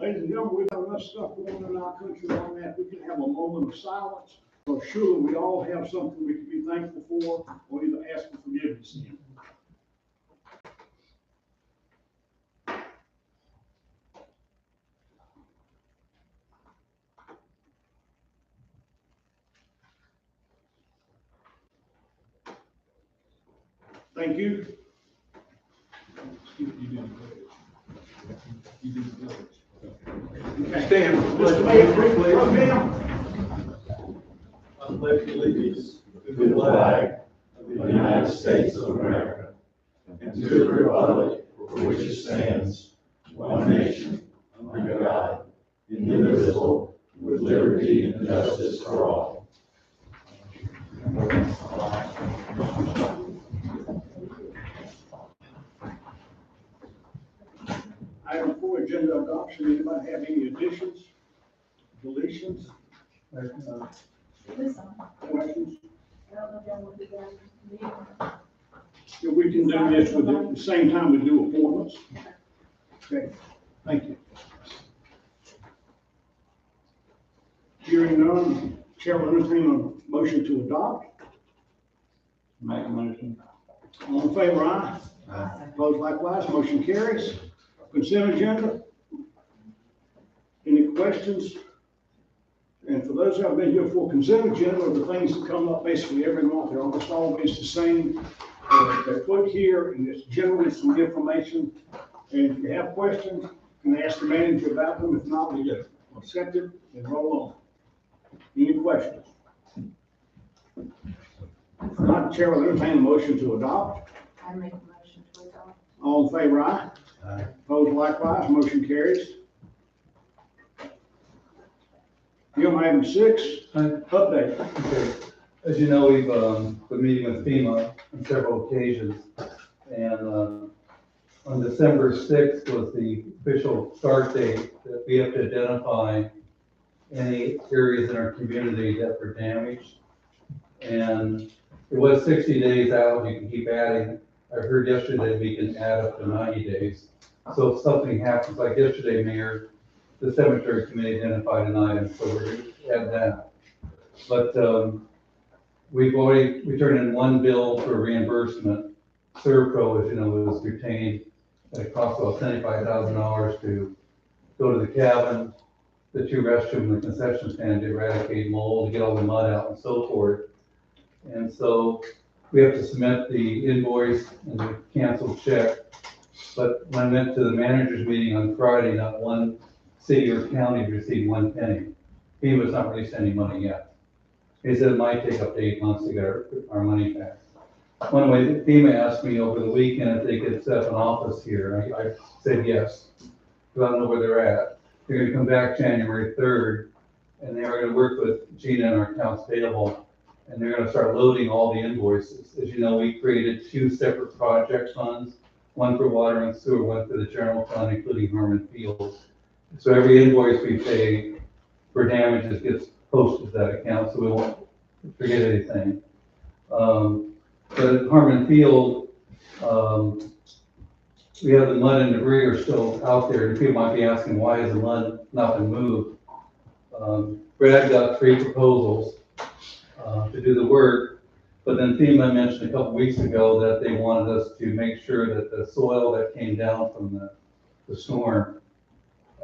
Ladies and gentlemen, we've got enough stuff going on in our country on that. We can have a moment of silence. So surely we all have something we can be thankful for or either ask for forgiveness in. Thank you. You did it. You did it. Okay. Stand. Mr. Mayor, briefly, I pledge allegiance to the flag of the United States of America and to the republic for which it stands, one nation, under God, indivisible, with liberty and justice for all. Item 4, agenda adoption. Anybody have any additions, deletions, questions? Yeah, we can do this with the same time we do appointments. Okay, thank you. Hearing none, Chair will entertain a motion to adopt. Make a motion. All in favor, aye? Aye. Opposed likewise, motion carries. Consent agenda. Any questions? And for those who have been here for consent agenda, are the things that come up basically every month. They're almost always the same. They're put here, and it's generally some information. And if you have questions, you can ask the manager about them. If not, we just accept it and roll on. Any questions? If not, Chair will entertain a motion to adopt. I make a motion to adopt. All in favor, aye? Aye. Opposed likewise, motion carries. Item 6, update. Okay. As you know, we've been meeting with FEMA on several occasions, and on December 6th was the official start date that we have to identify any areas in our community that were damaged. And it was 60 days out. You can keep adding. I heard yesterday we can add up to 90 days. So if something happens, like yesterday, Mayor, the cemetery committee identified an item, so we're going to add that. But we turned in one bill for reimbursement. Servco, as you know, was retained at a cost of $75,000 to go to the cabin, the 2 restrooms, the concession stand to eradicate mold, to get all the mud out and so forth. And so we have to submit the invoice and the canceled check. But when I went to the managers meeting on Friday, not one city or county received 1 penny. FEMA's not released any money yet. They said it might take up to 8 months to get our money back. One way, FEMA asked me over the weekend if they could set up an office here. I said yes, because I don't know where they're at. They're gonna come back January 3rd, and they're gonna work with Gina and our accounts payable, and they're gonna start loading all the invoices. As you know, we created 2 separate project funds, one for water and sewer, one for the general fund, including Harmon Field. So every invoice we pay for damages gets posted to that account, so we won't forget anything. But at Harmon Field, we have the mud and debris are still out there, and people might be asking, why has the mud not been moved? Brad got 3 proposals to do the work, but then FEMA mentioned a couple weeks ago that they wanted us to make sure that the soil that came down from the storm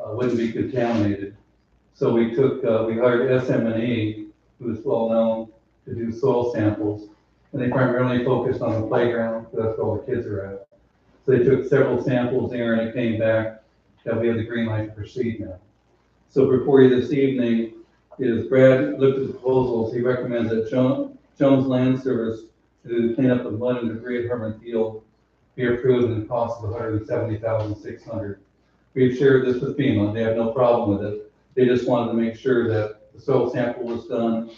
wouldn't be contaminated. So we hired SM&E, who is well known, to do soil samples, and they primarily focused on the playground, because that's where all the kids are at. So they took several samples there, and it came back that we have the green light to proceed now. So before you this evening is Brad looked at the proposals. He recommends that Jones Land Service to clean up the mud and debris at Herman Field be approved in the cost of $170,600. We've shared this with FEMA. They have no problem with it. They just wanted to make sure that the soil sample was done,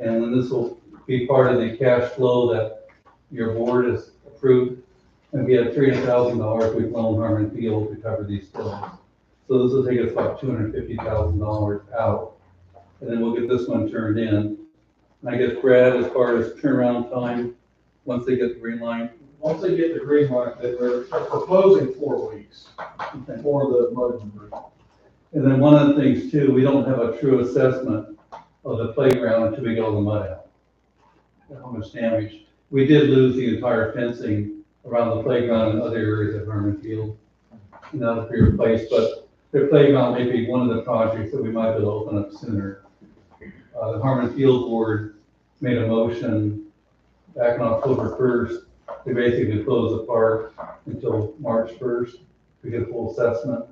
and then this will be part of the cash flow that your board has approved. And we have $300,000 we've loaned Harmon Field to cover these bills. So this will take us about $250,000 out, and then we'll get this one turned in. And I guess Brad, as far as turnaround time, once they get the green light. Once they get the green light, they're proposing 4 weeks for the mud and debris. And then one of the things too, we don't have a true assessment of the playground until we go the mud out. How much damage. We did lose the entire fencing around the playground and other areas at Herman Field. And that'll be replaced, but their playground may be one of the projects that we might be able to open up sooner. The Harmon Field Board made a motion back on October 1st to basically close the park until March 1st to get a full assessment.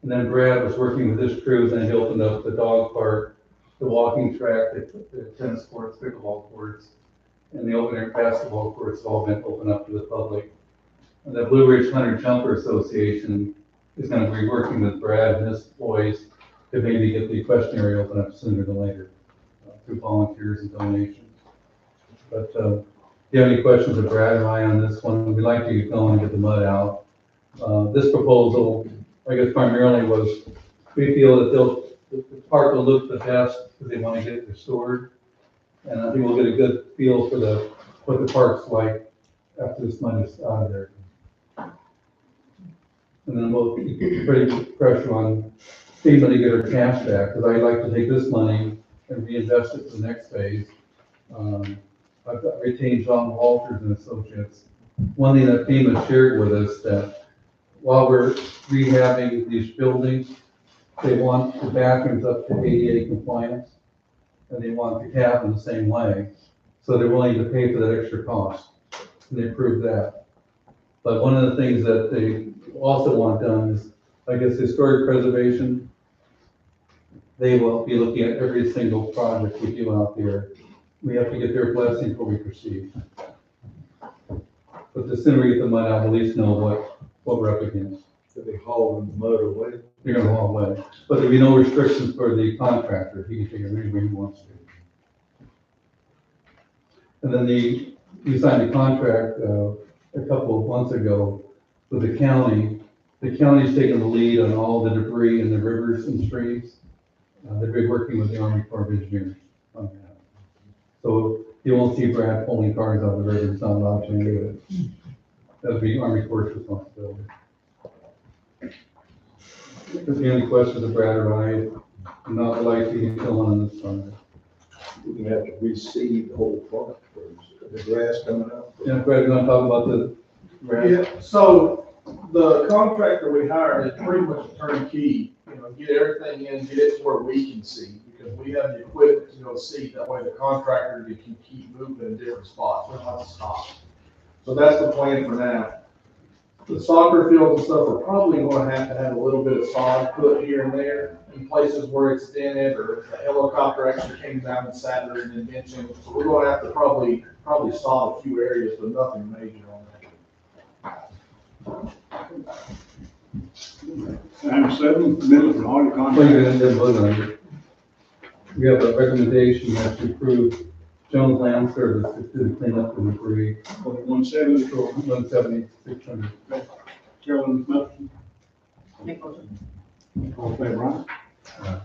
And then Brad was working with his crews and he opened up the dog park, the walking track, the tennis courts, pickleball courts, and the open air basketball courts have all been opened up to the public. And the Blue Ridge Hunter Jumper Association is going to be working with Brad and his boys to maybe get the equestrian open up sooner than later through volunteers and donations. But if you have any questions of Brad or I on this one, we'd like to get going and get the mud out. This proposal, I guess primarily was, we feel that the park will look the best because they want to get it restored. And I think we'll get a good feel for what the park's like after this money is out of there. And then we'll keep pretty pressure on FEMA to get our cash back, because I'd like to take this money and reinvest it for the next phase. I've retained John Walters and Associates. One thing that FEMA shared with us that while we're rehabbing these buildings, they want the bathrooms up to ADA compliance, and they want the cabin the same way. So they're willing to pay for that extra cost, and they proved that. But one of the things that they also want done is, I guess, historic preservation. They will be looking at every single project we do out there. We have to get their blessing before we proceed. But the sooner we get the mud out, at least know what we're up against. So they haul the mud away. They're gonna haul away. But there'll be no restrictions for the contractor. He can take it anywhere he wants to. And then we signed a contract a couple of months ago with the county. The county's taking the lead on all the debris in the rivers and streams. They've been working with the Army Corps of Engineers on that. So you won't see Brad pulling cars out of the river. It's not allowed to do it. That'll be Army Corps' responsibility. If there's any questions of Brad or I, I'm not likely to fill in on this project. We have to reseed the whole park first. The grass coming up. Yeah, Brad, you want to talk about the grass? Yeah, so the contractor we hired is pretty much a turnkey, get everything in, get it to where we can see, because we have the equipment to go see, that way the contractor can keep moving in different spots, we don't have to stop. So that's the plan for now. The soccer fields and stuff are probably gonna have to have a little bit of sod put here and there in places where it's dented, or the helicopter actually came down and sat there and mentioned, so we're gonna have to probably sod a few areas, but nothing major on that. Item 7, amendment for audit Well, contract. you're gonna vote on it. We have a recommendation that to approve Jones Land Service to do the cleanup and debris, 170, 170, 600. Chairman, motion. Make motion. All in favor, aye?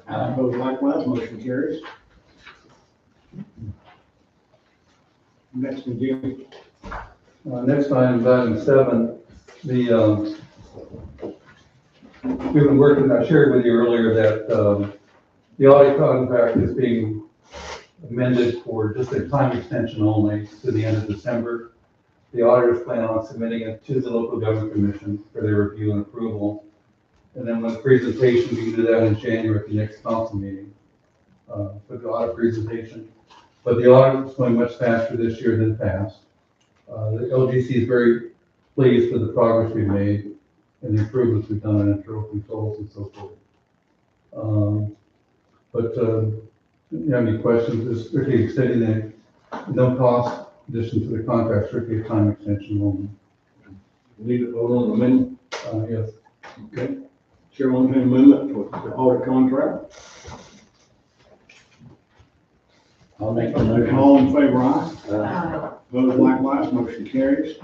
Aye. Opposed, likewise, motion carries. Next one, Jim. Next item is item 7. We've been working, I shared with you earlier that the audit contract is being amended for just a time extension only to the end of December. The auditors plan on submitting it to the local government commission for their review and approval. And then with the presentation, we can do that in January at the next council meeting for the audit presentation. But the audit is going much faster this year than past. The LGC is very pleased with the progress we've made and the improvements we've done in internal controls and so forth. If you have any questions, it's strictly extending the no cost addition to the contract, strictly a time extension only. Need to vote on the amendment. Yes. Okay. Chair will entertain amendment for the audit contract. I'll make a motion. All in favor, aye? Aye. Opposed, likewise, motion carries.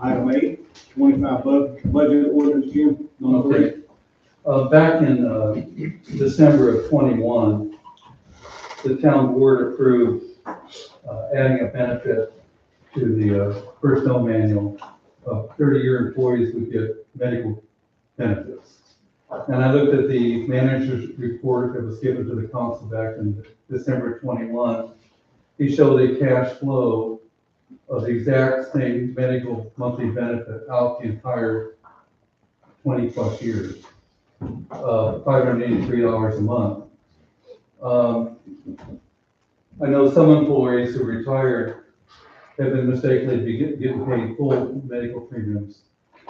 Item 8, 25 budget ordinance, Jim. Number 3. Back in December of 21, the town board approved adding a benefit to the personnel manual. 30-year employees would get medical benefits. And I looked at the manager's report that was given to the council back in December 21. He showed a cash flow of the exact same medical monthly benefit out the entire 20-plus years, $583 a month. I know some employees who retired have been mistakenly getting paid full medical premiums.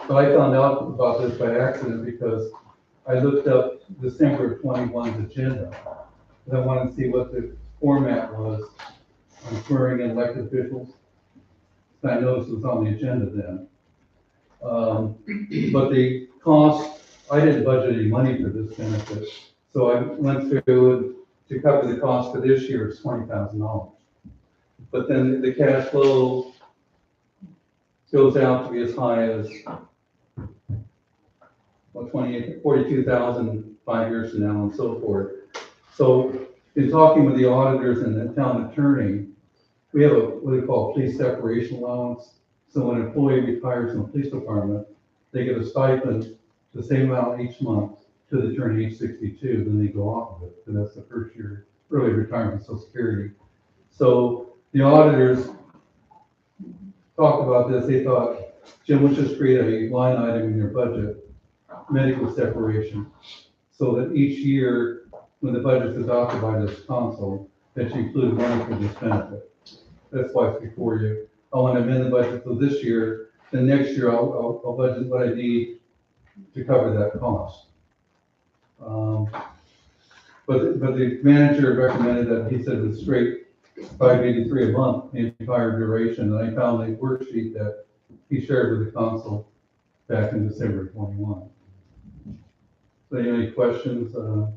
But I found out about this by accident because I looked up December of 21's agenda. And I wanted to see what the format was on swearing in elected officials. And I noticed it was on the agenda then. But the cost, I didn't budget any money for this benefit. So I went through and to cover the cost for this year, it's $20,000. But then the cash flow goes out to be as high as, well, 42,000 5 years from now and so forth. So in talking with the auditors and the town attorney, we have what we call police separation allowance. So when an employee retires from the police department, they get a stipend, the same amount each month to the turn age 62, then they go off of it. And that's the first year early retirement, Social Security. So the auditors talked about this. They thought, Jim, let's just create a line item in your budget, medical separation, so that each year when the budget is adopted by this council, that you include money for this benefit. That's why it's before you. I want to amend the budget for this year, then next year I'll budget what I need to cover that cost. But the manager recommended that, he said it was straight $583 a month, the entire duration, and I found a worksheet that he shared with the council back in December 21. So any questions? Or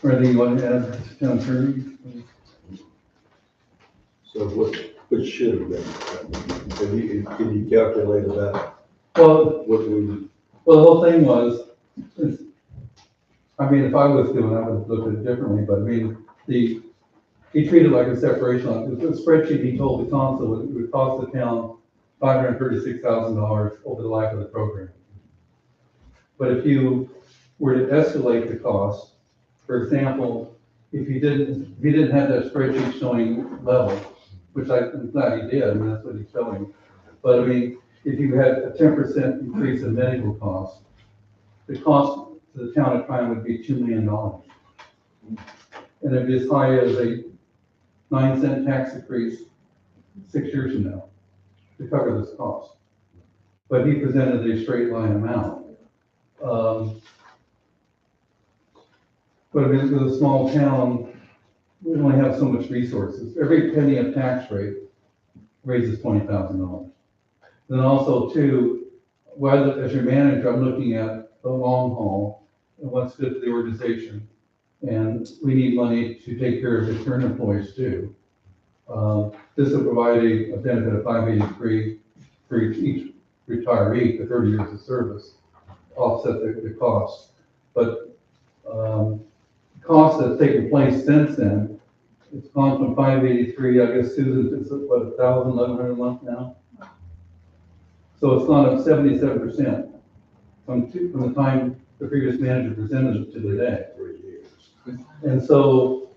anything you want to add, Town Attorney? So what should have been? Can you calculate that? Well, What we, the whole thing was, I mean, if I was doing it, I would have looked at it differently, but I mean, he treated it like a separation. The spreadsheet he told the council would cost the town $536,000 over the life of the program. But if you were to escalate the cost, for example, if he didn't have that spreadsheet showing level, which I'm glad he did, I mean, that's what he's showing. But I mean, if you had a 10% increase in medical costs, the cost to the town of Tryon would be $2 million. And it'd be as high as a 9-cent tax increase 6 years from now to cover this cost. But he presented a straight line amount. But I mean, with a small town, we only have so much resources. Every penny of tax rate raises $20,000. Then also too, as your manager, I'm looking at the long haul and what's good for the organization. And we need money to take care of the current employees too. This will provide a benefit of $583 for each retiree for 30 years of service, offset the cost. But cost that's taken place since then, it's gone from $583, I guess Susan, it's what, $1,000, $1,100 a month now? So it's gone up 77% from the time the previous manager presented it to today. 3 years. And so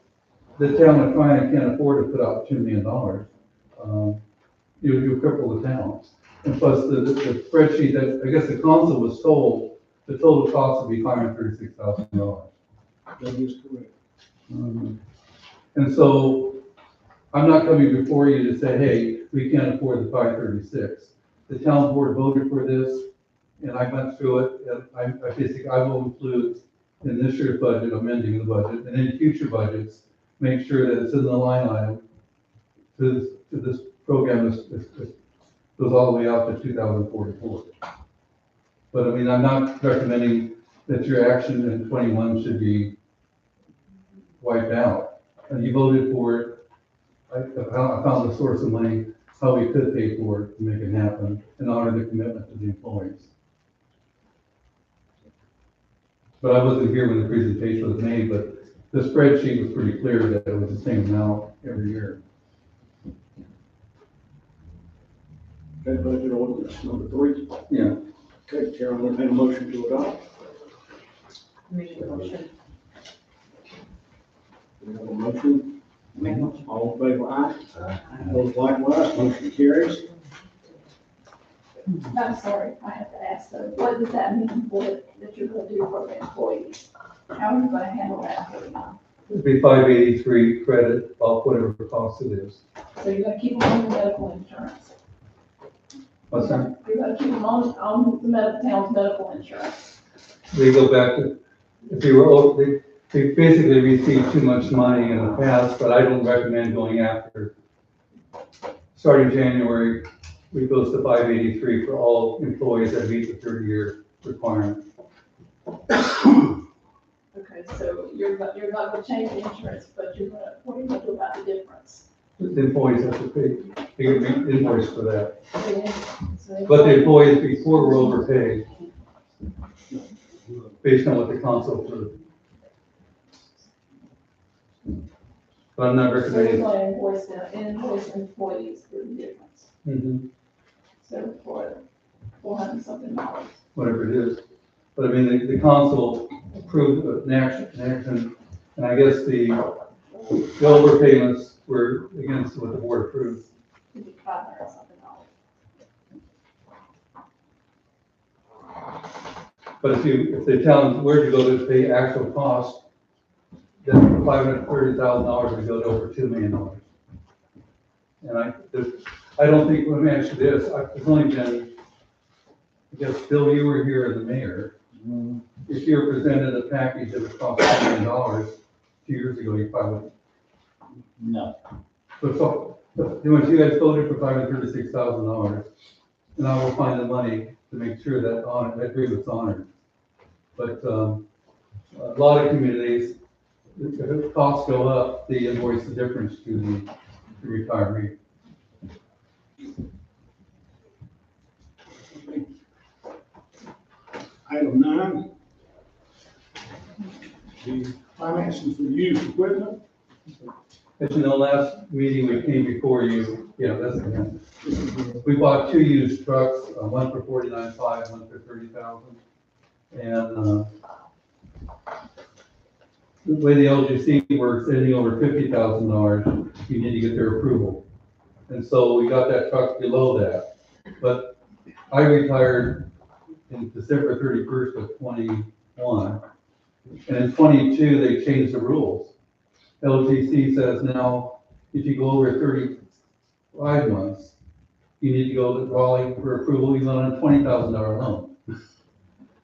the town of Tryon can't afford to put out $2 million. You cripple the town. And plus the spreadsheet that, I guess the council was told, the total cost would be $536,000. That is correct. And so I'm not coming before you to say, hey, we can't afford the 536. The town board voted for this, and I went through it, and I will include in this year's budget, amending the budget, and in future budgets, make sure that it's in the line item to this program goes all the way out to 2044. But I mean, I'm not recommending that your action in 21 should be wiped out. And you voted for it. I found the source of money, how we could pay for it to make it happen and honor the commitment to the employees. But I wasn't here when the presentation was made, but the spreadsheet was pretty clear that it was the same amount every year. Okay, budget ordinance number 3. Yeah. Okay, Chair, I'll entertain a motion to adopt. Make a motion. We have a motion. Make a motion. All in favor, aye. Those likewise, motion carries. I'm sorry, I have to ask though, what does that mean for, that you're gonna do for the employees? How are you gonna handle that for them? It'd be 583 credit, off whatever the cost it is. So you're gonna keep them on the medical insurance? What's that? You're gonna keep them on the town's medical insurance? They go back to, if they were, they basically received too much money in the past, but I don't recommend going after. Starting January, it goes to 583 for all employees that meet the 30-year requirement. Okay, so you're not gonna change the insurance, but what are you gonna do about the difference? The employees have to pay, they get invoiced for that. So But the employees before were overpaid, based on what the council approved. But I'm not So you're recommending. gonna invoice employees for the difference, Mhm. so for $400-something. Whatever it is. But I mean, the council approved an action, and I guess the overpayments were against what the board approved. $500-something. But if they tell them where to go to pay actual cost, then $530,000 would go to over $2 million. And I don't think, let me ask you this, it's only been, I guess, Bill, you were here as the mayor. If you were presented a package that would cost $2 million 2 years ago, you probably would. No. So, once you guys voted for $536,000, and I will find the money to make sure that that agreement's honored. But, a lot of communities, if costs go up, they invoice the difference to the retiree. Item 9. The financing for used equipment. As you know, last meeting we came before you, yeah, that's the one. We bought 2 used trucks, one for $49,500, one for $30,000. And, the way the LGC works, anything over $50,000, you need to get their approval. And so we got that truck below that. But I retired in December 31st of 21. And in 22, they changed the rules. LGC says now, if you go over 35 months, you need to go to Raleigh for approval even on a $20,000 loan.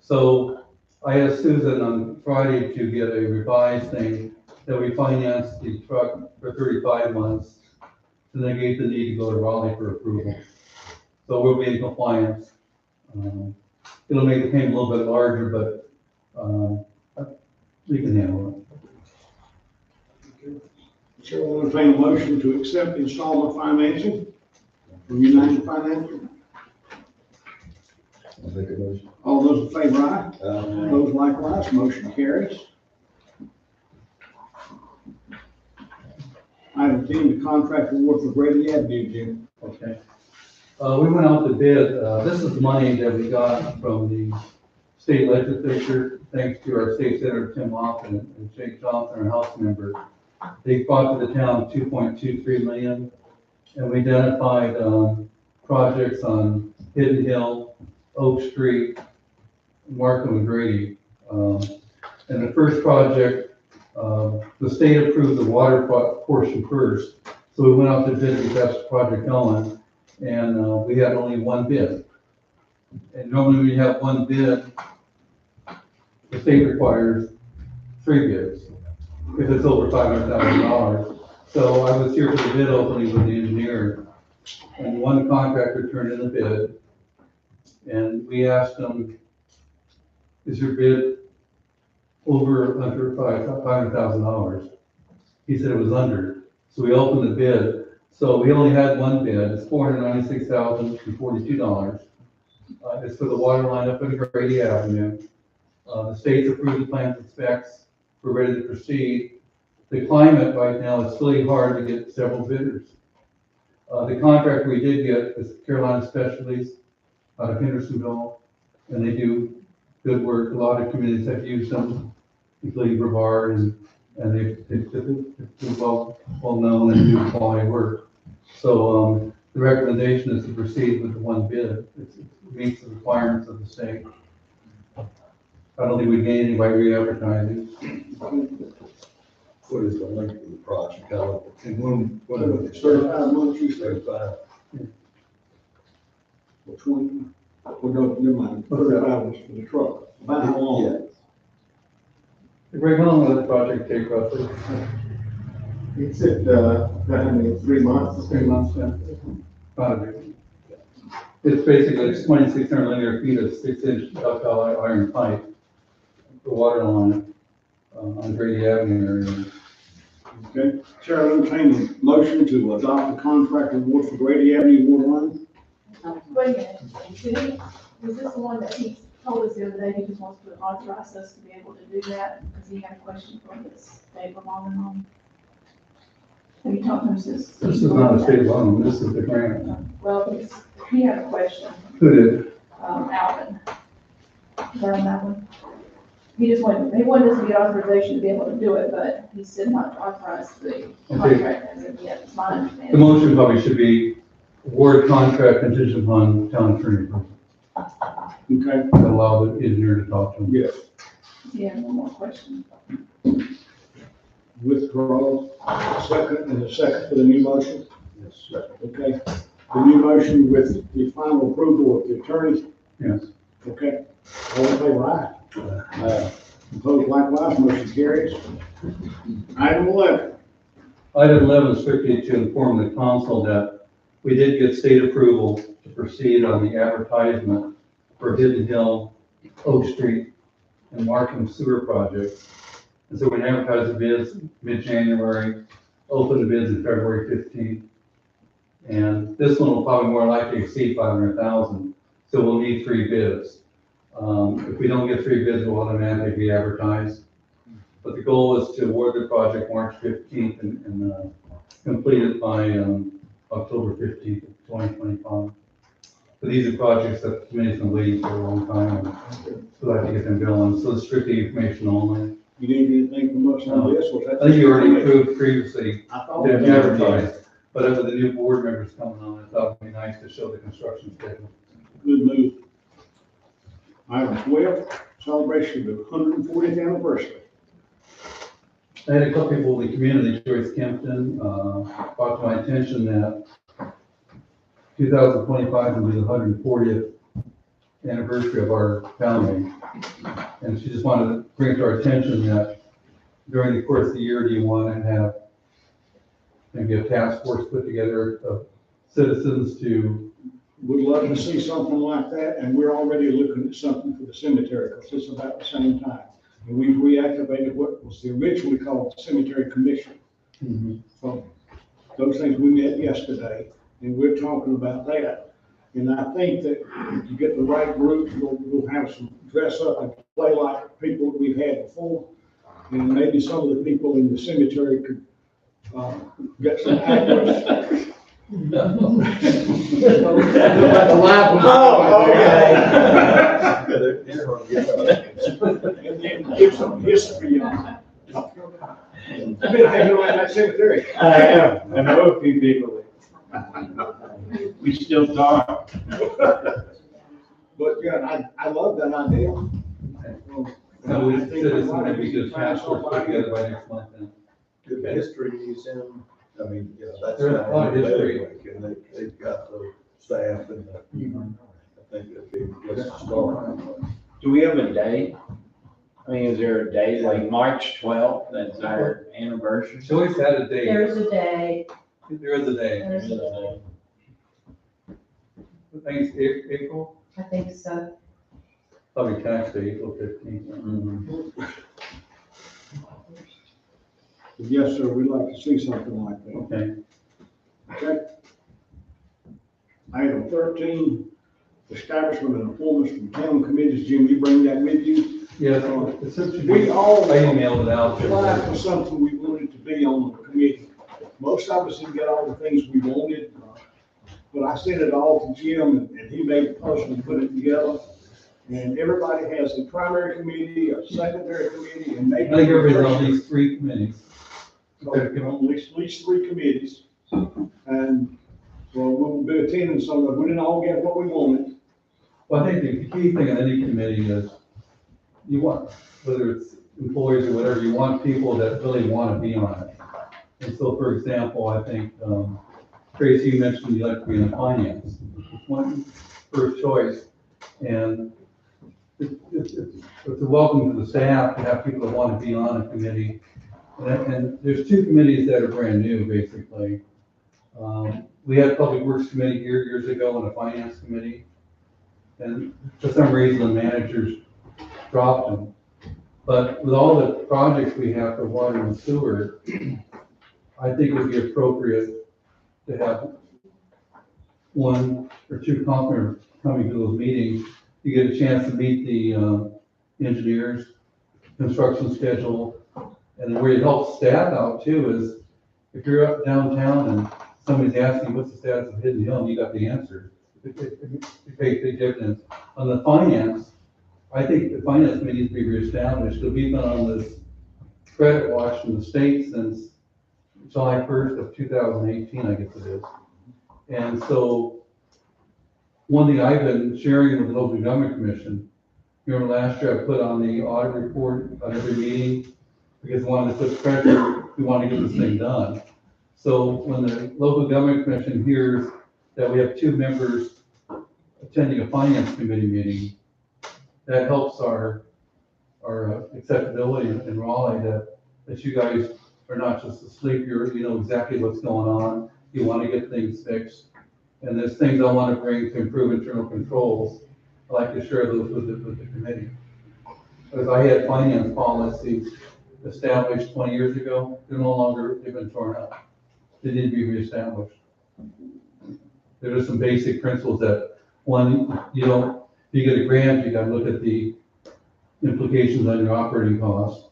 So I asked Susan on Friday to get a revised thing that we finance the truck for 35 months to negate the need to go to Raleigh for approval. So we'll be in compliance. It'll make the payment a little bit larger, but we can handle it. Chair will entertain a motion to accept installment financing from United Financial. I'll make a motion. All those in favor, aye. Those likewise, motion carries. Item 10, the contract award for Brady Avenue, Jim. Okay. We went out to bid, this is money that we got from the state legislature, thanks to our state senator, Tim Lofton, and Jake Johnson, our House member. They brought to the town $2.23 million, and we identified, projects on Hidden Hill, Oak Street, Markham and Grady. And the first project, the state approved the water portion first. So we went out to bid to get that project going, and we had only one bid. And normally when you have one bid, the state requires 3 bids if it's over $500,000. So I was here for the bid opening with the engineer, and one contractor turned in a bid. And we asked him, is your bid over under $500,000? He said it was under. So we opened the bid. So we only had one bid. It's $496,042. It's for the water line up in Grady Avenue. The state's approved the plans and specs. We're ready to proceed. The climate right now, it's really hard to get several bidders. The contract we did get is Carolina Specialties out of Hendersonville, and they do good work. A lot of communities have used them, including Brevard, and they're well known and do quality work. So, the recommendation is to proceed with the one bid. It meets the requirements of the state. I don't think we gain any by re-advertising. What is the length of the project? And when It's 35 months, you said, 35? or 20, well, no, never mind, 35 was for the truck. About how long? Greg, how long will the project take roughly? It's at, how many, 3 months? 3 months, yeah. About a year. It's basically 2,600 linear feet of 6-inch ductile iron pipe for water line on Grady Avenue area. Okay, Chair, I'll entertain a motion to adopt the contract award for Grady Avenue water line. Wait a minute, did he, was this the one that he told us the other day, he just wants to authorize us to be able to do that, because he had a question for this Dave Long. Have you talked to him since? This is not a state loan, this is the grant. Well, he had a question, Who did? Alvin. Is that on Alvin? He wanted us to get authorization to be able to do it, but he said not to authorize the contract as of yet, it's my The understanding. motion probably should be award contract contingent upon town attorney approval. Okay, Allow the engineer to talk to him. yes. He had one more question. Withdraw, second, and a second for the new motion. Yes, sir. Okay, the new motion with the final approval of the attorney. Yes. Okay, all in favor, aye. Opposed likewise, motion carries. Item 11. Item 11 is strictly to inform the council that we did get state approval to proceed on the advertisement for Hidden Hill, Oak Street, and Markham Sewer Project. And so we advertised the bids mid-January, opened the bids in February 15th. And this one will probably more likely exceed 500,000, so we'll need 3 bids. If we don't get 3 bids, we'll automatically re-advertise. But the goal is to award the project March 15th and complete it by October 15th of 2025. But these are projects that the committee's been waiting for a long time, and we'd like to get them going. So it's strictly information only. You need anything from us on this? I think you already approved previously I thought to we advertise, but with the new board members coming on, I thought it'd be nice to show the construction schedule. Good move. Item 12, celebration of the 140th anniversary. I had a couple people in the community, Joyce Kempton, brought to my attention that 2025 will be the 140th anniversary of our founding. And she just wanted to bring it to our attention that during the course of the year, do you want to have maybe a task force put together of citizens to, Would love to see something like that, and we're already looking at something for the cemetery, because it's about the same time. And we've reactivated what was originally called the Cemetery Commission. So those things we met yesterday, and we're talking about that. And I think that if you get the right group, we'll have some dress up and play like people that we've had before. And maybe some of the people in the cemetery could, get some actors. And then give some history on it. I've been hanging around that cemetery. I am, I know a few people. We still talk. But, yeah, I love that idea. so we citizens maybe get a task force put together by next month then. The history museum, I mean, yeah, that's. There's a lot of history. And they've got the staff and I think it'd be just a start. Do we have a date? I mean, is there a date, like March 12th, that's our anniversary? Joyce had a date. There's a day, There is a day. there's a day, I think it's April, I think so. probably tax day, April 15th. Mhm. Yes, sir, we'd like to see something like that. Okay. Okay? Item 13, establishment of appointments from town committees. Jim, you bring that with you? Yeah, so essentially, We all I emailed it out to applied for everybody. something we wanted to be on the committee. Most of us didn't get all the things we wanted. but I sent it all to Jim, and he made it possible to put it together. And everybody has a primary committee, a secondary committee, and I maybe. think everybody's on these 3 committees. So, at least 3 committees. And so we'll be attending some of them. We didn't all get what we wanted. Well, I think the key thing in any committee is you want, whether it's employees or whatever, you want people that really want to be on it. And so, for example, I think, Tracy, you mentioned you'd like to be in finance. It's one first choice. And it's a welcome to the staff to have people that want to be on a committee. And there's 2 committees that are brand new, basically. We had Public Works Committee here years ago and a Finance Committee. And for some reason, the managers dropped them. But with all the projects we have for water and sewer, I think it would be appropriate to have 1 or 2 council members coming to those meetings. You get a chance to meet the engineers, construction schedule, and where it helps staff out too is if you're up downtown and somebody's asking what's the status of Hidden Hill, and you got the answer. It pays big dividends. On the finance, I think the finance committee needs to be reestablished, because we've been on this credit watch from the state since July 1st of 2018, I guess it is. And so, one thing I've been sharing with the local government commission, you remember last year I put on the audit report on every meeting, because we wanted to put pressure, we want to get this thing done. So when the local government commission hears that we have 2 members attending a finance committee meeting, that helps our acceptability in Raleigh, that you guys are not just asleep, you know exactly what's going on, you want to get things fixed. And there's things I want to bring to improve internal controls. I like to share those with the committee. Because I had finance policies established 20 years ago, they're no longer, they've been torn up. They need to be reestablished. There are some basic principles that, one, if you get a grant, you gotta look at the implications on your operating costs.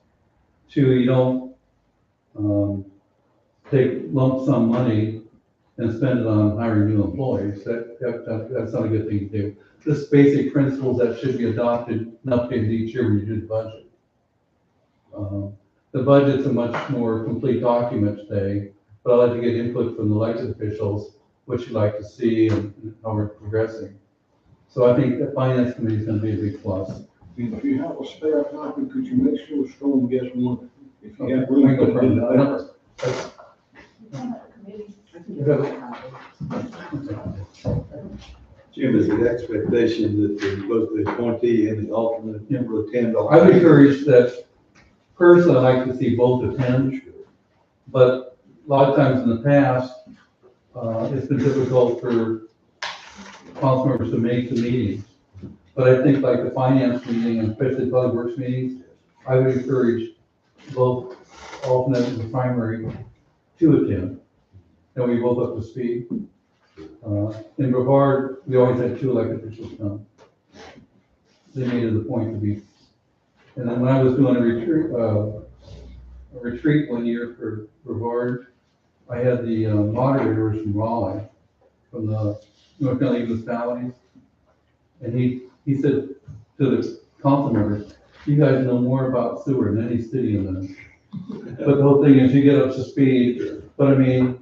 2, you don't take lump sum money and spend it on hiring new employees. That's not a good thing to do. Just basic principles that should be adopted and updated each year when you do the budget. The budget's a much more complete document today, but I'd like to get input from the elected officials, what you'd like to see and how we're progressing. So I think the finance committee is going to be a big plus. And if you have a spare copy, could you make sure Storm gets one? If you have Okay, room. no problem. I don't- It's on that committee. Jim, is it expectation that both the appointee and the alternate will attend all? I would encourage that, personally, I'd like to see both attend, but a lot of times in the past, it's been difficult for council members to make the meetings. But I think like the finance meeting, and especially public works meetings, I would encourage both alternate and primary to attend. And we both up to speed. In Brevard, we always had 2 elected officials come. They made it a point to be. And then when I was doing a retreat one year for Brevard, I had the moderators from Raleigh, from the North Carolina municipalities. And he said to the council members, you guys know more about sewer than any city in the. But the whole thing is you get up to speed, but I mean,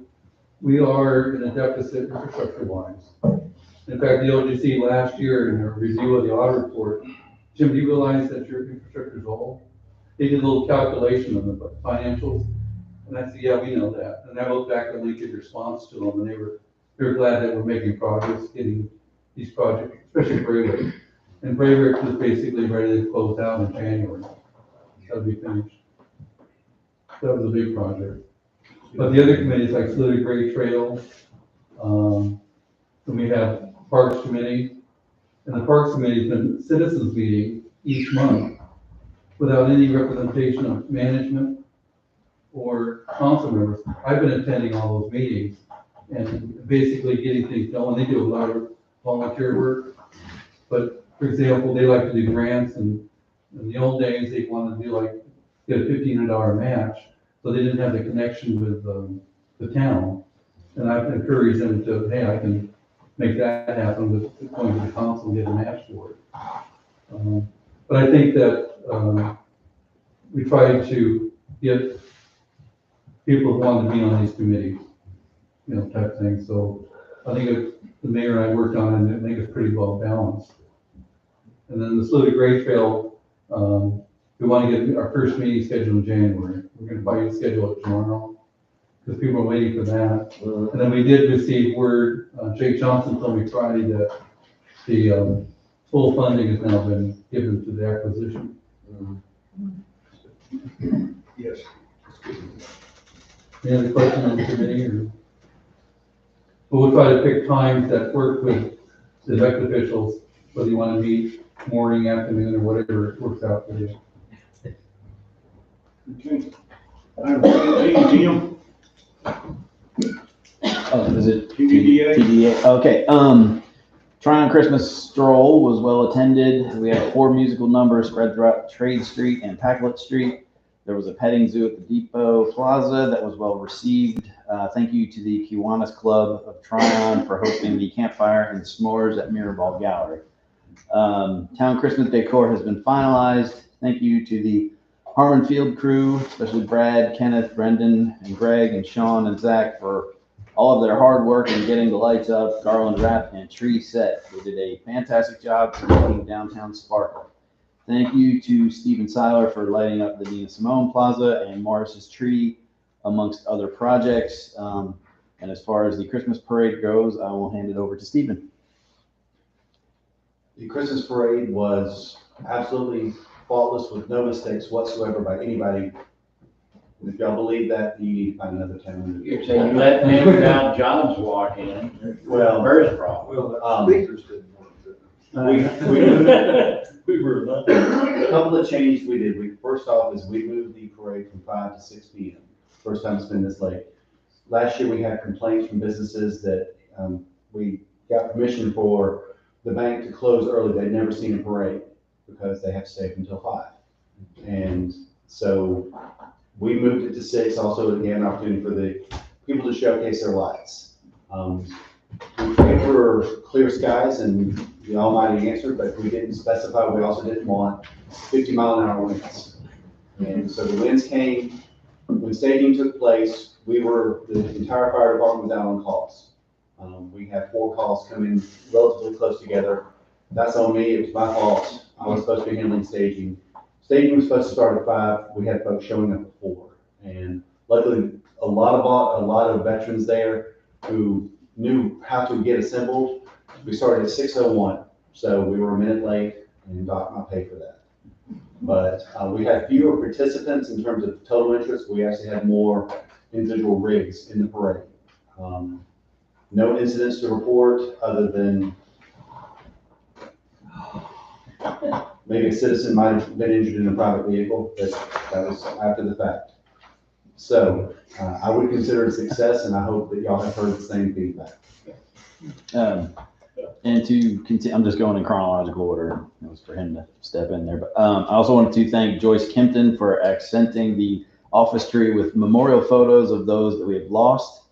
we are in a deficit infrastructure wise. In fact, the OGC last year in their review of the audit report, Jim, do you realize that your infrastructure is old? They did a little calculation on the financials, and I said, yeah, we know that. And I looked back and linked a response to them, and they were glad that we're making progress getting these projects, especially Braywick. And Braywick was basically ready to close out in January. That'll be finished. That was a big project. But the other committees like Saluda Gray Trail, then we have Parks Committee, and the Parks Committee's been citizens meeting each month without any representation of management or council members. I've been attending all those meetings and basically getting things done. They do a lot of volunteer work, but for example, they like to do grants, and in the old days, they wanted to do get a $1,500 match, so they didn't have the connection with the town. And I've encouraged them to, hey, I can make that happen with going to the council and get a match for it. But I think that, we tried to get people who want to be on these committees, you know, type thing. So I think the mayor and I worked on it, and I think it's pretty well balanced. And then the Saluda Gray Trail, we want to get our first meeting scheduled in January. We're going to probably schedule it tomorrow, because people are waiting for that. And then we did receive word, Jake Johnson told me Friday that the full funding has now been given to the acquisition. Yes. Any other questions on the committee, or? We'll try to pick times that work with the elected officials, whether you want to meet morning, afternoon, or whatever works out for you. Okay. Item 17, Jim, Oh, is it? TDA. TDA, okay, Tryon Christmas Stroll was well attended. We had 4 musical numbers spread throughout Trade Street and Packlet Street. There was a petting zoo at the Depot Plaza that was well received. Thank you to the Kiwanis Club of Tryon for hosting the campfire and s'mores at Mirrorball Gallery. Town Christmas decor has been finalized. Thank you to the Harmon Field crew, especially Brad, Kenneth, Brendan, and Greg, and Sean, and Zach for all of their hard work in getting the lights up, garland wrapped, and tree set. They did a fantastic job making downtown sparkle. Thank you to Stephen Seiler for lighting up the Nina Simone Plaza and Morris's Tree, amongst other projects. And as far as the Christmas parade goes, I will hand it over to Stephen. The Christmas parade was absolutely faultless with no mistakes whatsoever by anybody. And if y'all believe that, you need to find another town. You're saying you let men without jobs walk in. Well, Where's problem? We were a couple of changes we did. First off is we moved the parade from 5 to 6 p.m. First time it's been this late. Last year we had complaints from businesses that we got permission for the bank to close early. They'd never seen a parade because they have to stay up until 5. And so we moved it to 6. Also, again, an opportunity for the people to showcase their lights. We prayed for clear skies and the Almighty answered, but we didn't specify. We also didn't want 50-mile-an-hour winds. And so the winds came. When staging took place, the entire fire department was out on calls. We had 4 calls come in relatively close together. That's on me. It was my fault. I was supposed to be handling staging. Staging was supposed to start at 5. We had folks showing up at 4. And luckily, a lot of veterans there who knew how to get assembled. We started at 6:01, so we were a minute late and docked my pay for that. But we had fewer participants in terms of total interest. We actually had more individual rigs in the parade. No incidents to report other than maybe a citizen might have been injured in a private vehicle, but that was after the fact. So I would consider it a success, and I hope that y'all have heard the same feedback. And to continue, I'm just going in chronological order. It was for him to step in there. But I also wanted to thank Joyce Kimpton for accenting the office tree with memorial photos of those that we have lost.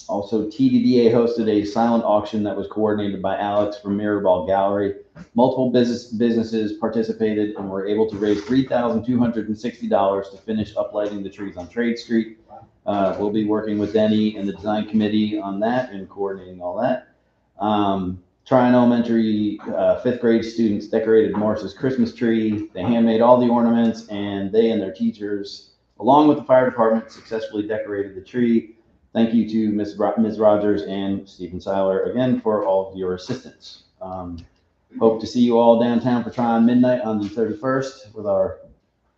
Also, TDDA hosted a silent auction that was coordinated by Alex from Mirrorball Gallery. Multiple businesses participated and were able to raise $3,260 to finish uplighting the trees on Trade Street. We'll be working with Denny and the design committee on that and coordinating all that. Tryon Elementary 5th grade students decorated Morris's Christmas tree. They handmade all the ornaments, and they and their teachers, along with the fire department, successfully decorated the tree. Thank you to Ms. Rogers and Stephen Seiler again for all of your assistance. Hope to see you all downtown for Tryon Midnight on the 31st with our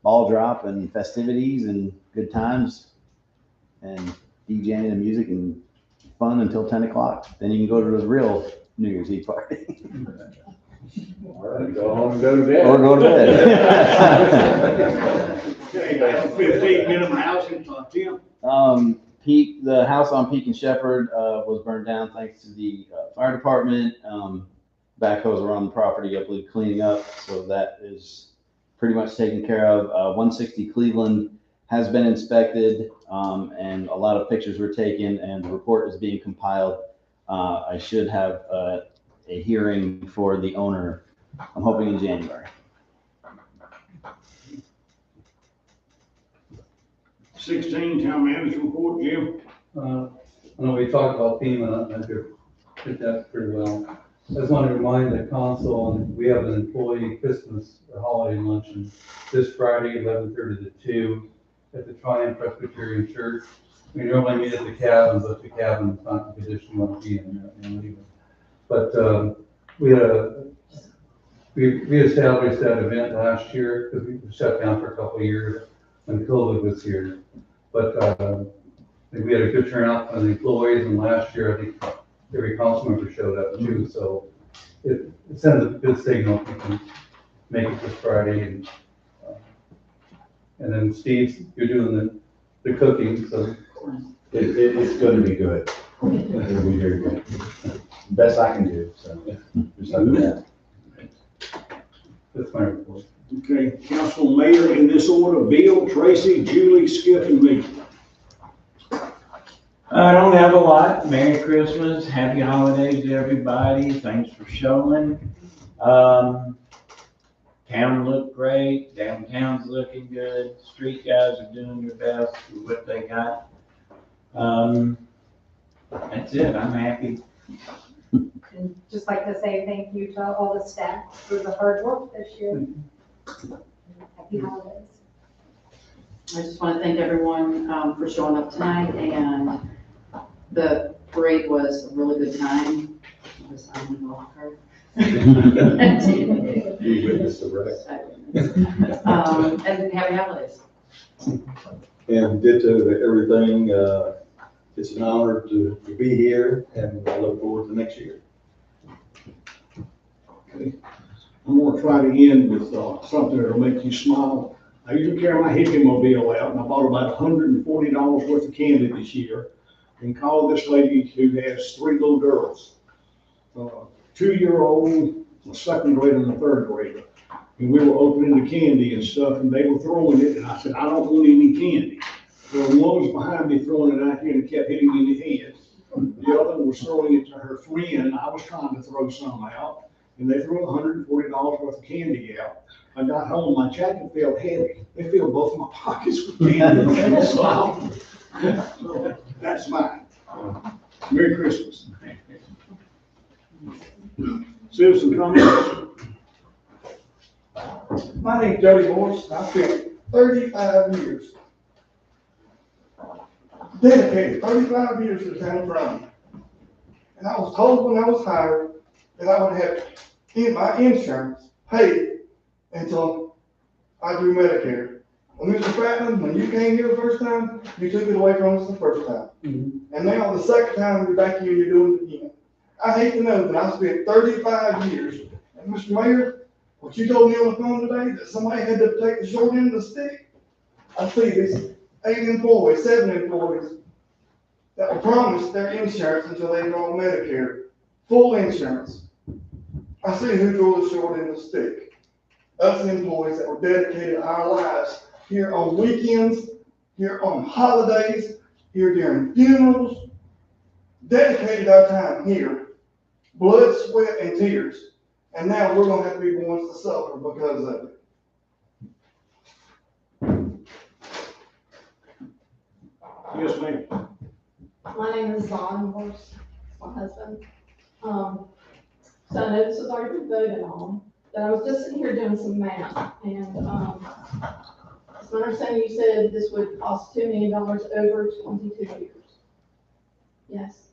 ball drop and festivities and good times and DJing and music and fun until 10 o'clock. Then you can go to the real New Year's Eve party. All right, go home and go to bed. Or go to bed. Okay, 15 minimum housing, Tim. The house on Peak and Shepherd was burned down thanks to the fire department. Backhoes around the property, I believe, cleaning up, so that is pretty much taken care of. 160 Cleveland has been inspected, and a lot of pictures were taken, and the report is being compiled. I should have a hearing for the owner, I'm hoping in January. 16, town manager report, Jim. I know we talked about FEMA, I did that pretty well. I just want to remind the council, and we have an employee Christmas or holiday luncheon this Friday, 11:30 to 2, at the Triumph Presbyterian Church. We normally meet at the cabin, but the cabin is not in condition to be in either. But we established that event last year because we shut down for a couple of years when COVID was here. But I think we had a good turnout from the employees, and last year I think every council member showed up too. So it sends a good signal if you can make it this Friday. And then Steve, you're doing the cooking, so. It's going to be good. It'll be very good. Best I can do, so just like that. That's my report. Okay, council mayor in this order: Bill, Tracy, Julie, Skip, and me. I don't have a lot. Merry Christmas, happy holidays to everybody. Thanks for showing. Town looked great. Downtown's looking good. Street guys are doing their best with what they got. That's it. I'm happy. And just like to say thank you to all the staff for the hard work this year. Happy holidays. I just want to thank everyone for showing up tonight, and the parade was a really good time. I was on the walker. You witnessed the wreck. And happy holidays. And ditto to everything, it's an honor to be here, and I look forward to next year. Okay. I'm gonna try to end with something that'll make you smile. I usually carry my Hippie Mobile out, and I bought about $140 worth of candy this year, and called this lady who has 3 little girls, 2-year-old, a second grader, and a third grader. And we were opening the candy and stuff, and they were throwing it, and I said, I don't want any candy. Well, one was behind me throwing it out here and kept hitting me in the head. The other one was throwing it to her friend, and I was trying to throw some out, and they threw $140 worth of candy out. I got home, my jacket felt heavy. They filled both my pockets with candy. So that's mine. Merry Christmas. Citizen comments? My name's Jody Morris. I spent 35 years, dedicated 35 years to the town of Browning. And I was told when I was hired that I would have my insurance paid until I drew Medicare. Well, Mr. Pratlin, when you came here the first time, you took it away from us the first time. Mm-hmm. And now the second time you're back here, you're doing it again. I hate to know that I spent 35 years. And Mr. Mayor, what you told me on the phone today, that somebody had to take the short end of the stick. I see these 8 employees, 7 employees that were promised their insurance until they go on Medicare, full insurance. I see who drew the short end of the stick. Us employees that were dedicated our lives here on weekends, here on holidays, here during funerals, dedicated our time here, blood, sweat, and tears. And now we're gonna have to be the ones to suffer because of it. Yes, ma'am. My name is Vaughn Morse, my husband. So I know this has already been voted on, but I was just sitting here doing some math, and it's my understanding you said this would cost $2 million over 22 years. Yes,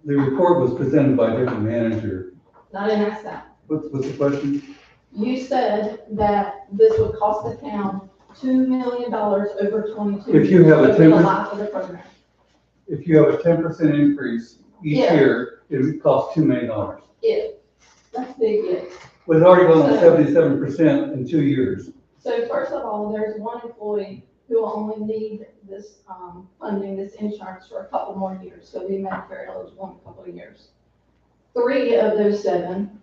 The report was presented by a different manager. I didn't ask that. What's the question? You said that this would cost the town $2 million over 22 years. If you have a over the 10%, life of the program. if you have a 10% increase each Yeah. year, it would cost $2 million. If, that's big if. Well, it's already gone up 77% in 2 years. So first of all, there's one employee who will only need this funding, this insurance for a couple more years. So be Medicare eligible in a couple of years. 3 of those 7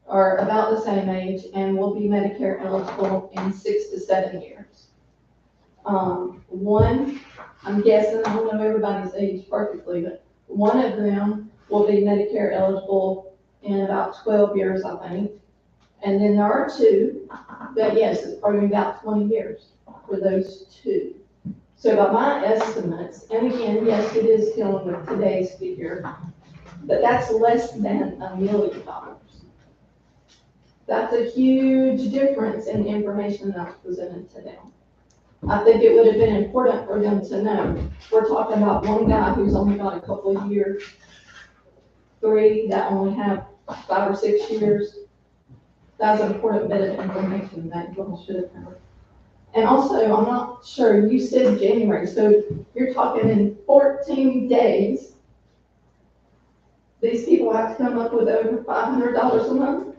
are about the same age and will be Medicare eligible in 6 to 7 years. One, I'm guessing, I don't know everybody's age perfectly, but One of them will be Medicare eligible in about 12 years, I think. And then there are two that, yes, it's probably about 20 years for those two. So by my estimates, and again, yes, it is dealing with today's figure, but that's less than $1 million. That's a huge difference in the information that's presented to them. I think it would have been important for them to know. We're talking about one guy who's only got a couple of years, 3 that only have 5 or 6 years. That's an important bit of information that you all should have known. And also, I'm not sure, you said January, so you're talking in 14 days, these people have to come up with over $500 a month?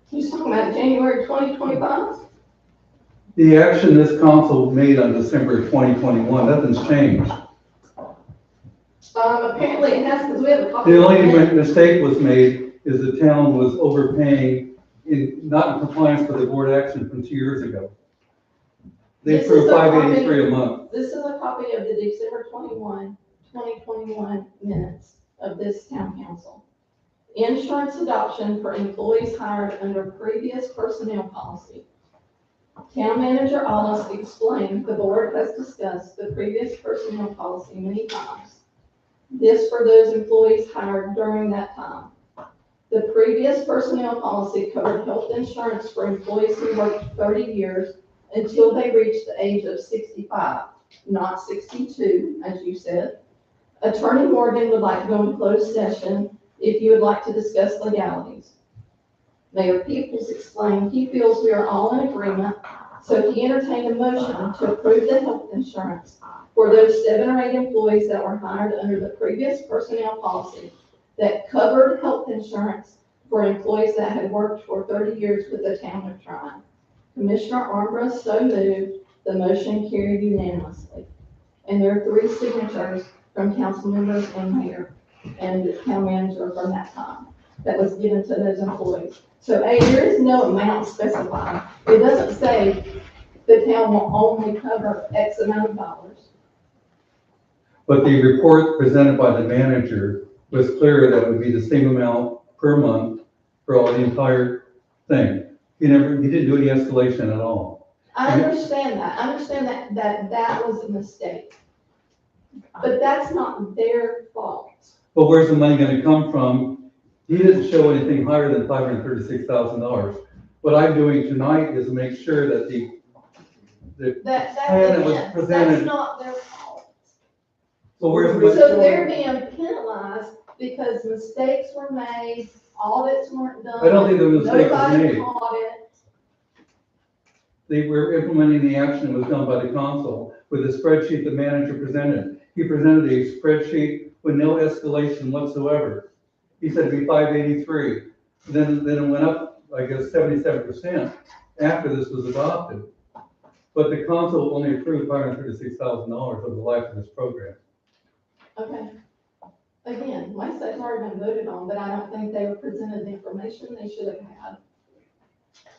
You're talking about January 2025? The action this council made on December 2021, nothing's changed. Apparently it has, because we have a copy. The only mistake was made is the town was overpaying not in compliance with the board action from 2 years ago. They This approved is a copy- $583 a month. This is a copy of the December 2021 minutes of this town council. Insurance adoption for employees hired under previous personnel policy. Town manager Allis explained the board has discussed the previous personnel policy many times. This for those employees hired during that time. The previous personnel policy covered health insurance for employees who worked 30 years until they reached the age of 65, not 62, as you said. Attorney Morgan would like to go in closed session if you would like to discuss legalities. Mayor Peoples explained he feels we are all in agreement, so he entertained a motion to approve the health insurance for those 7 or 8 employees that were hired under the previous personnel policy that covered health insurance for employees that had worked for 30 years with the town of Tryon. Commissioner Armbrust so moved, the motion carried unanimously. And there are 3 signatures from council members and mayor and the town manager from that time that was given to those employees. So A, there is no amount specified. It doesn't say the town will only cover X amount of dollars. But the report presented by the manager was clear that it would be the same amount per month for all the entire thing. He didn't do any escalation at all. I understand that. I understand that was a mistake. But that's not their fault. But where's the money gonna come from? He didn't show anything higher than $536,000. What I'm doing tonight is make sure that the plan that was That's presented. not their fault. So where's the So they're being penalized because mistakes were made, audits weren't done. I don't think the mistake was Nobody made. caught it. They were implementing the action that was done by the council with the spreadsheet the manager presented. He presented a spreadsheet with no escalation whatsoever. He said it'd be 583. Then it went up, I guess, 77% after this was adopted. But the council only approved $536,000 over the life of this program. Okay. Again, my stuff's already been voted on, but I don't think they were presented the information they should have had.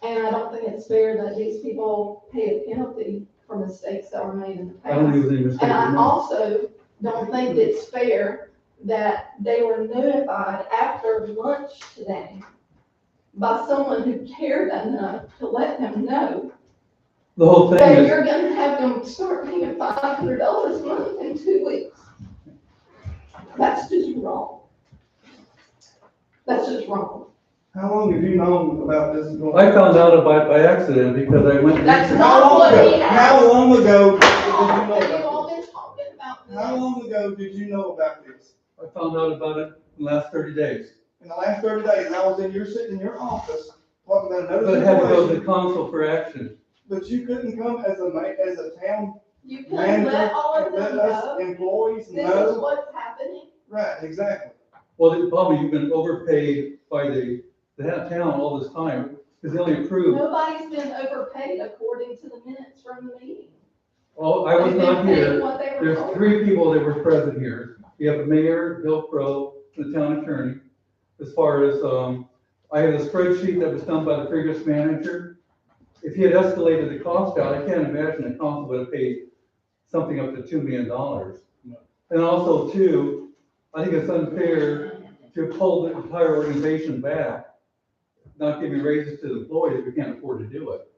And I don't think it's fair that these people pay a penalty for mistakes that were made in the I don't think past. it was any mistake. And I also don't think it's fair that they were notified after lunch today by someone who cared enough to let them know The whole thing that is, you're gonna have them start paying $500 a month in 2 weeks. That's just wrong. That's just wrong. How long have you known about this going? I found out about it by accident because I went. That's How not long what ago? he asked. How long ago did you Have know you about all been talking about this? this? How long ago did you know about this? I found out about it in the last 30 days. In the last 30 days, I was sitting in your office talking about another But it had to go to situation, the council for action. but you couldn't come as a town You can manager let all of and them let us know, employees this is know. what's happening. Right, exactly. Well, the problem, you've been overpaid by the town all this time because they only approved. Nobody's been overpaid according to the minutes from the meeting. Oh, I was They've been not paid here. what they were There's told. 3 people that were present here. You have the mayor, Bill Crow, the town attorney. As far as, I have a spreadsheet that was done by the previous manager. If he had escalated the cost out, I can't imagine the council would have paid something up to $2 million. And also too, I think it's unfair to pull the entire organization back, not giving raises to the employees if we can't afford to do it.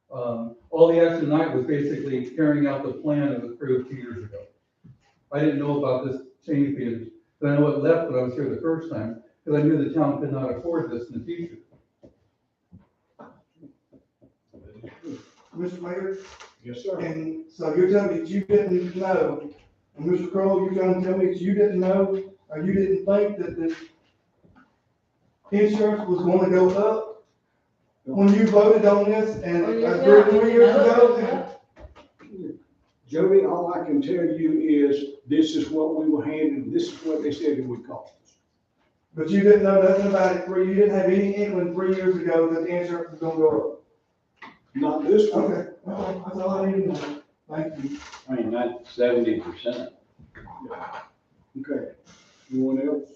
All the action tonight was basically carrying out the plan that was approved 2 years ago. I didn't know about this change being, but I know it left when I was here the first time, because I knew the town could not afford this in the future. Mr. Mayor, Yes, sir. and so you're telling me that you didn't know, and Mr. Crowell, you're trying to tell me that you didn't know, or you didn't think that the insurance was gonna go up when you voted on this and agreed 3 years ago? Jody, all I can tell you is this is what we were handed, this is what they said it would cost us. But you didn't know nothing about it you didn't have any inkling 3 years ago that the insurance was gonna go Not this up? one. Okay, that's all I need to know. Thank you. I mean, not 70%. Okay. Anyone else?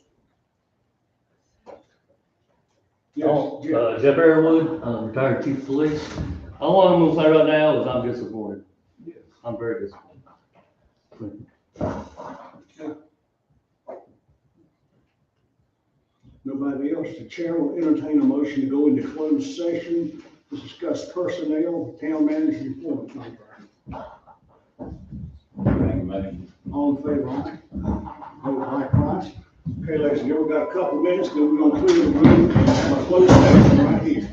Oh, Yes, Jeff. Jeff Airwood, retired chief of police. All I'm gonna say right now is I'm disappointed. I'm very disappointed. Nobody else, the chair will entertain a motion to go into closed session to discuss personnel, town manager employment contract. Make a motion. All in favor, aye? Vote likewise. Okay, ladies and gentlemen, we got a couple minutes, then we're gonna clear the room, our closed session right here.